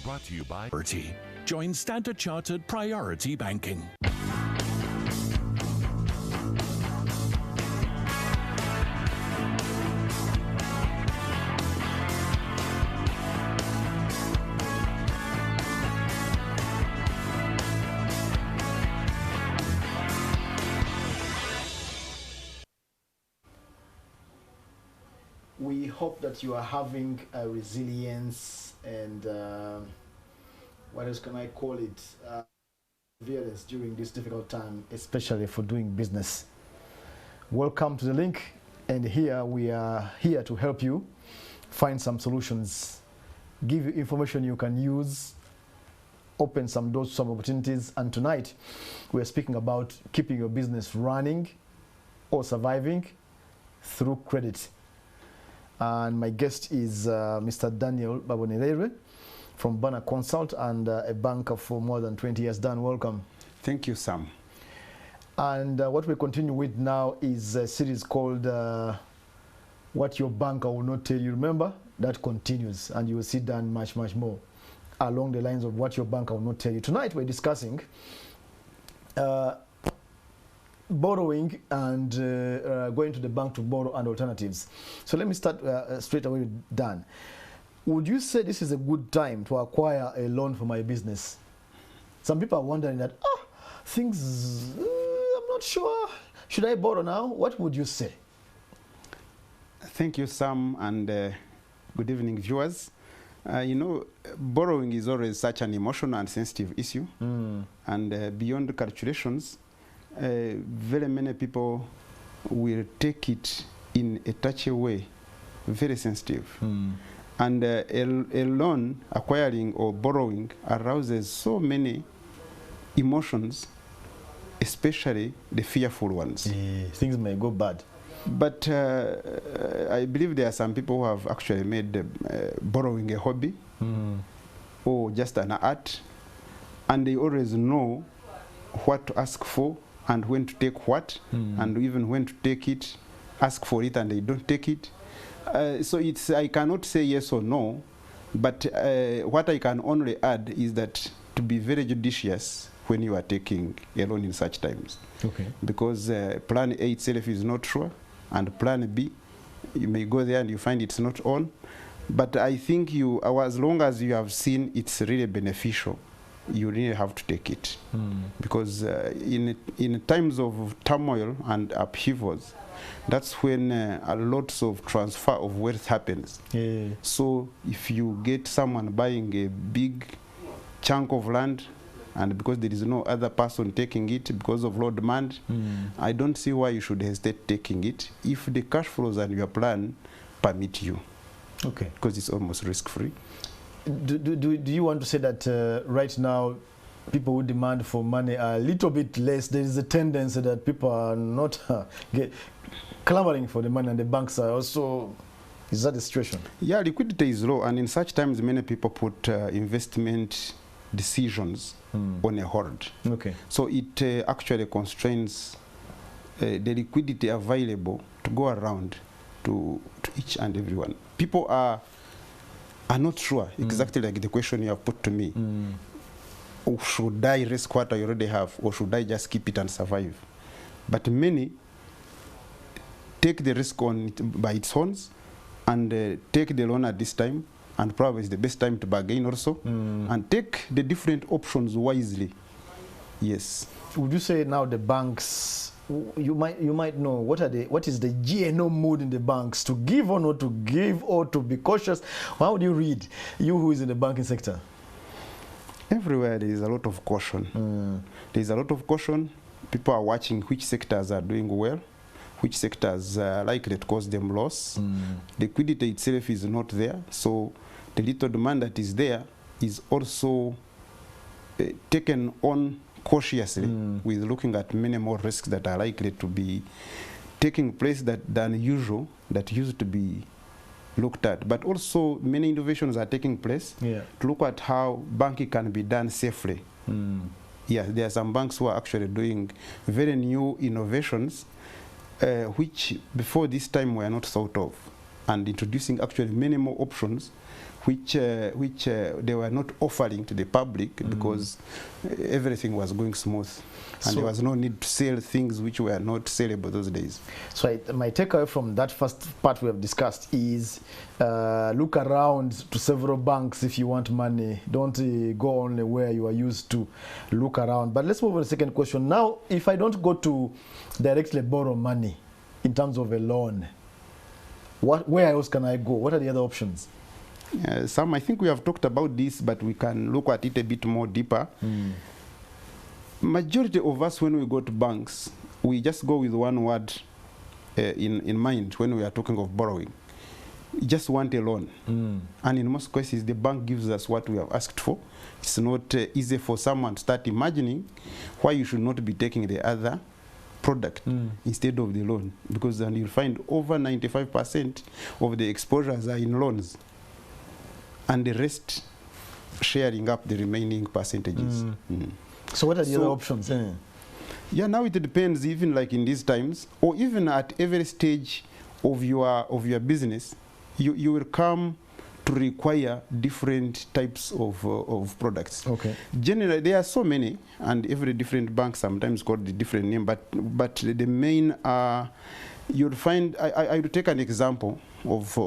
Brought to you by Priority. Join Standard Chartered Priority Banking. We hope that you are having a resilience and what else can I call it? Perseverance during this difficult time, especially for doing business. Welcome to the link, and here we are here to help you find some solutions, give you information you can use, open some doors, some opportunities. And tonight we are speaking about keeping your business running or surviving through credit. And my guest is Mr. Daniel Babonererirwe from Bana Consult, and a banker for more than 20 years. Dan, welcome. Thank you, Sam. And what we continue with now is a series called What Your Banker Will Not Tell You. Remember, that continues, and you will see Dan much more along the lines of what your banker will not tell you. Tonight we're discussing borrowing and going to the bank to borrow and alternatives. So let me start straight away with Dan. Would you say this is a good time to acquire a loan for my business? Some people are wondering that, things, I'm not sure. Should I borrow now? What would you say? Thank you, Sam, and good evening, viewers. You know, borrowing is always such an emotional and sensitive issue. And beyond calculations, very many people will take it in a touchy way, very sensitive. And a loan, acquiring or borrowing, arouses so many emotions, especially the fearful ones. Things may go bad. But I believe there are some people who have actually made borrowing a hobby or just an art, and they always know what to ask for and when to take what, and even when to take it, ask for it and they don't take it. So it's, I cannot say yes or no, but what I can only add is that to be very judicious when you are taking a loan in such times. Okay. Because plan A itself is not sure, and plan B, you may go there and you find it's not on. But I think you, as long as you have seen it's really beneficial, you really have to take it. Because in times of turmoil and upheavals, that's when a lots of transfer of wealth happens. So if you get someone buying a big chunk of land, and because there is no other person taking it because of low demand, I don't see why you should hesitate taking it if the cash flows and your plan permit you. Okay. Because it's almost risk-free. Do you want to say that right now people who demand for money are a little bit less? There is a tendency that people are not clamoring for the money, and the banks are also. Is that the situation? Yeah, liquidity is low, and in such times many people put investment decisions on a hold. Okay. So it actually constrains the liquidity available to go around to each and everyone. People are not sure, exactly like the question you have put to me. Should I risk what I already have, or should I just keep it and survive? But many take the risk on it by its own and take the loan at this time, and probably it's the best time to bargain also, and take the different options wisely. Yes. Would you say now the banks, you might know what is the GNO mood in the banks, to give or not to give, or to be cautious? How would you read, you who is in the banking sector? Everywhere there is a lot of caution. There is a lot of caution. People are watching which sectors are doing well, which sectors are likely to cause them loss. Liquidity itself is not there, so the little demand that is there is also taken on cautiously, with looking at many more risks that are likely to be taking place than usual, that used to be looked at. But also many innovations are taking place to look at how banking can be done safely. Yeah, there are some banks who are actually doing very new innovations which before this time were not thought of. and introducing actually many more options which they were not offering to the public because everything was going smooth. And there was no need to sell things which were not sellable those days. So my takeaway from that first part we have discussed is look around to several banks if you want money. Don't go only where you are used to. Look around. But let's move on to the second question. Now, if I don't go to directly borrow money in terms of a loan, where else can I go? What are the other options? Some, I think we have talked about this, but we can look at it a bit more deeper. Majority of us, when we go to banks, we just go with one word in mind when we are talking of borrowing. We just want a loan. And in most cases, the bank gives us what we have asked for. It's not easy for someone to start imagining why you should not be taking the other product instead of the loan, because then you'll find over 95% of the exposures are in loans, and the rest sharing up the remaining percentages. So what are the other options? Yeah, now it depends, even like in these times, or even at every stage of your business, you will come to require different types of products. Okay. Generally, there are so many, and every different bank sometimes called the different name, but the main, you'll find, I will take an example of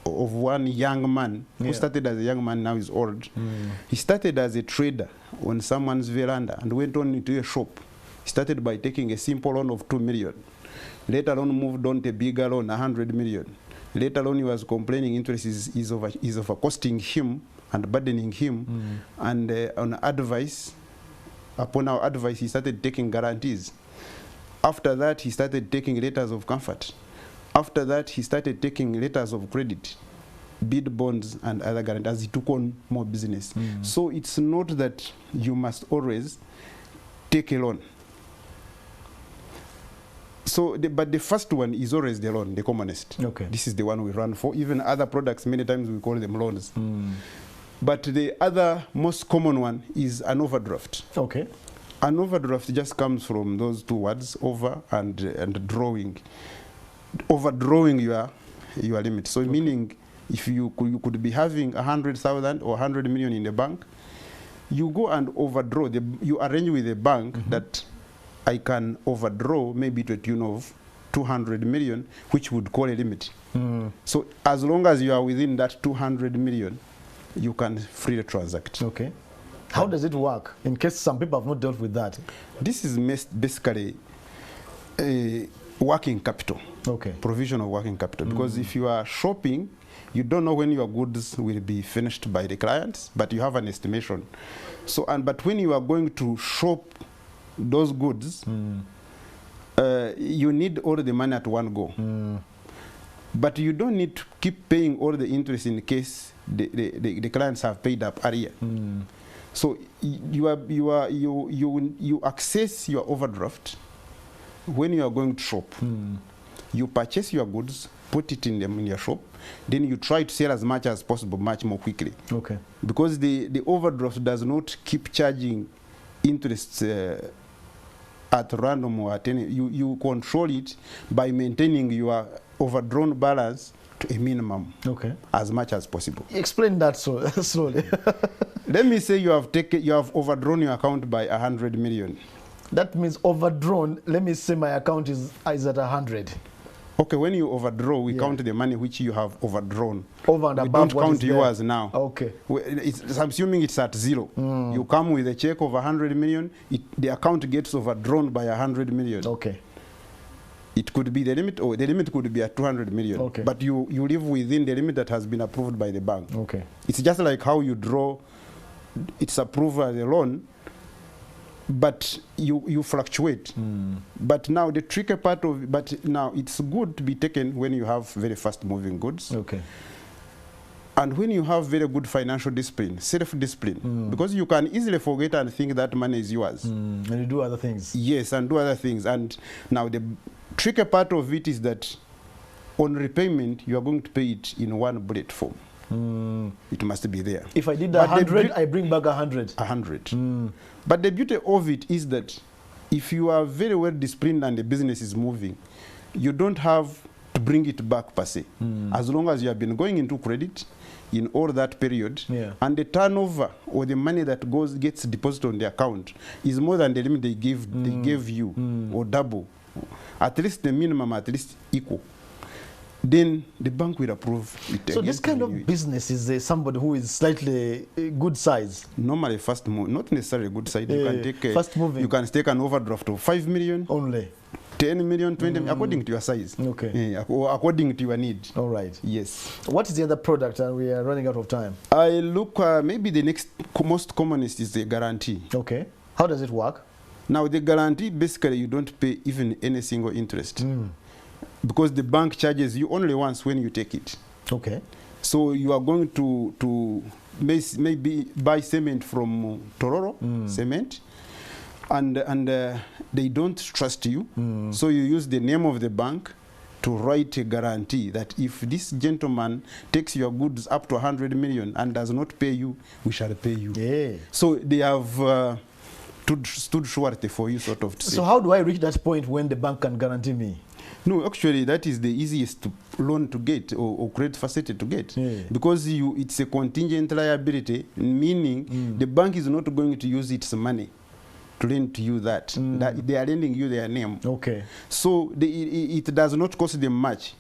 one young man who started as a young man, now is old. He started as a trader on someone's veranda and went on into a shop. He started by taking a simple loan of 2 million. Later on moved on to a bigger loan, 100 million. Later on he was complaining interest is over costing him and burdening him. And on advice, upon our advice, he started taking guarantees. After that, he started taking letters of comfort. After that, he started taking letters of credit, bid bonds, and other guarantees as he took on more business. So it's not that you must always take a loan. So, but the first one is always the loan, the commonest. Okay. This is the one we run for. Even other products, many times we call them loans. But the other most common one is an overdraft. Okay. An overdraft just comes from those two words, over and drawing. Overdrawing your limit. So meaning if you could be having 100,000 or 100 million in the bank, you go and overdraw. You arrange with the bank that I can overdraw maybe to a tune of 200 million, which would call a limit. So as long as you are within that 200 million, you can freely transact. Okay. How does it work? In case some people have not dealt with that. This is basically a working capital. Okay. Provision of working capital. Because if you are shopping, you don't know when your goods will be finished by the clients, but you have an estimation. So, but when you are going to shop those goods, you need all the money at one go. But you don't need to keep paying all the interest in case the clients have paid up earlier. So you access your overdraft when you are going to shop. You purchase your goods, put it in your shop, then you try to sell as much as possible, much more quickly. Okay. Because the overdraft does not keep charging interest at random or at any. You control it by maintaining your overdrawn balance to a minimum. Okay. As much as possible. Explain that slowly. Let me say you have overdrawn your account by 100 million. That means overdrawn. Let me say my account is at 100. Okay, when you overdraw, we count the money which you have overdrawn. Over and we above don't what count is there. yours now. Okay. I'm assuming it's at zero. You come with a check of 100 million, the account gets overdrawn by 100 million. Okay. It could be the limit, or the limit could be at 200 million. Okay. But you live within the limit that has been approved by the bank. Okay. It's just like how you draw, it's approved as a loan, but you fluctuate. But now the tricky part of, but now it's good to be taken when you have very fast moving goods. Okay. And when you have very good financial discipline, self-discipline, because you can easily forget and think that money is yours. And you do other things. Yes, and do other things. And now the tricky part of it is that on repayment, you are going to pay it in one bullet form. It must be there. If I did 100, I bring back 100. 100. But the beauty of it is that if you are very well disciplined and the business is moving, you don't have to bring it back per se. As long as you have been going into credit in all that period, and the turnover or the money that gets deposited on the account is more than the limit they gave you, or double, at least the minimum, at least equal, then the bank will approve it. So this kind of business is somebody who is slightly good size? Normally fast move, not necessarily good size. You can take fast moving. You can take an overdraft of 5 million only, 10 million, 20 million, according to your size. Okay. Or according to your need. All right. Yes. What is the other product? And we are running out of time. I look, maybe the next most commonest is the guarantee. Okay. How does it work? Now the guarantee, basically you don't pay even any single interest. Because the bank charges you only once when you take it. Okay. So you are going to maybe buy cement from Tororo, cement, and they don't trust you. So you use the name of the bank to write a guarantee that if this gentleman takes your goods up to 100 million and does not pay you, we shall pay you. Yeah. So they have stood surety for you, sort of. So how do I reach that point when the bank can guarantee me? No, actually, that is the easiest loan to get, or credit facility to get, because it's a contingent liability, meaning the bank is not going to use its money to lend to you that they are lending you their name. Okay. So it does not cost them much.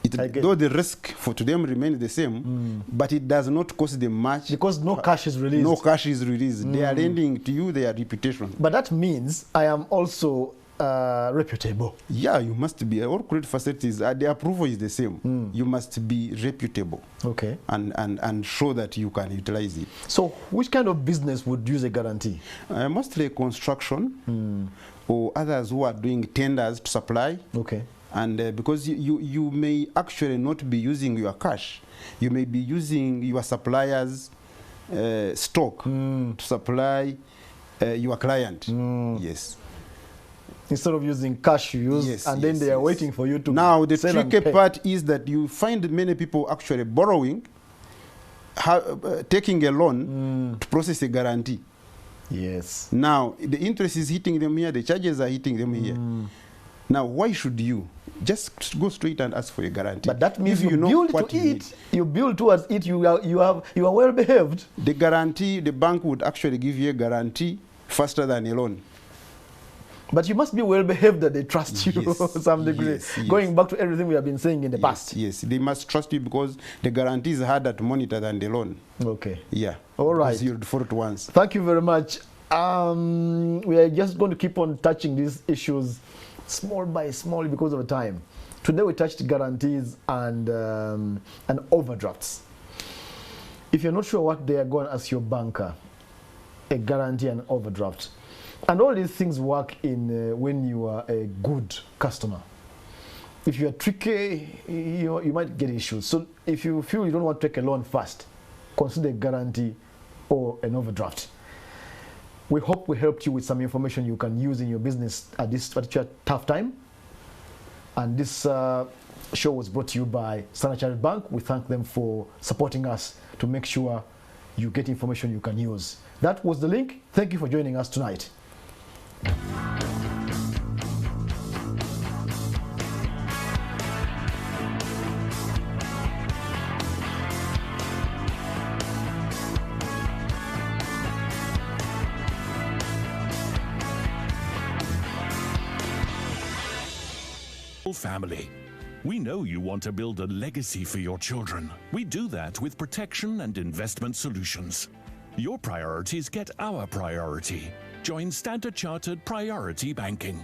Though the risk to them remains the same, but it does not cost them much. Because no cash is released. No cash is released. They are lending to you their reputation. But that means I am also reputable. Yeah, you must be. All credit facilities, the approval is the same. You must be reputable. Okay. And show that you can utilize it. So which kind of business would use a guarantee? Mostly construction, or others who are doing tenders to supply. Okay. And because you may actually not be using your cash, you may be using your supplier's stock to supply your client. Yes. Instead of using cash, you use, then they are waiting for you to. Now the tricky part is that you find many people actually borrowing, taking a loan to process a guarantee. Yes. Now the interest is hitting them here, the charges are hitting them here. Now why should you just go straight and ask for a guarantee? But that means you build to it. You build towards it. You are well behaved. The guarantee, the bank would actually give you a guarantee faster than a loan. But you must be well behaved that they trust you to some degree. Yes. Going back to everything we have been saying in the past. Yes, they must trust you because the guarantee is harder to monitor than the loan. Okay. Yeah. All right. Because you'll default once. Thank you very much. We are just going to keep on touching these issues small by small because of time. Today we touched guarantees and overdrafts. If you're not sure what they are going to ask your banker, a guarantee and overdraft. And all these things work in when you are a good customer. If you are tricky, you might get issues. So if you feel you don't want to take a loan fast, consider a guarantee or an overdraft. We hope we helped you with some information you can use in your business at this particular tough time. And this show was brought to you by Standard Chartered Bank. We thank them for supporting us to make sure you get information you can use. That was the link. Thank you for joining us tonight. Family. We know you want to build a legacy for your children. We do that with protection and investment solutions. Your priorities get our priority. Join Standard Chartered Priority Banking.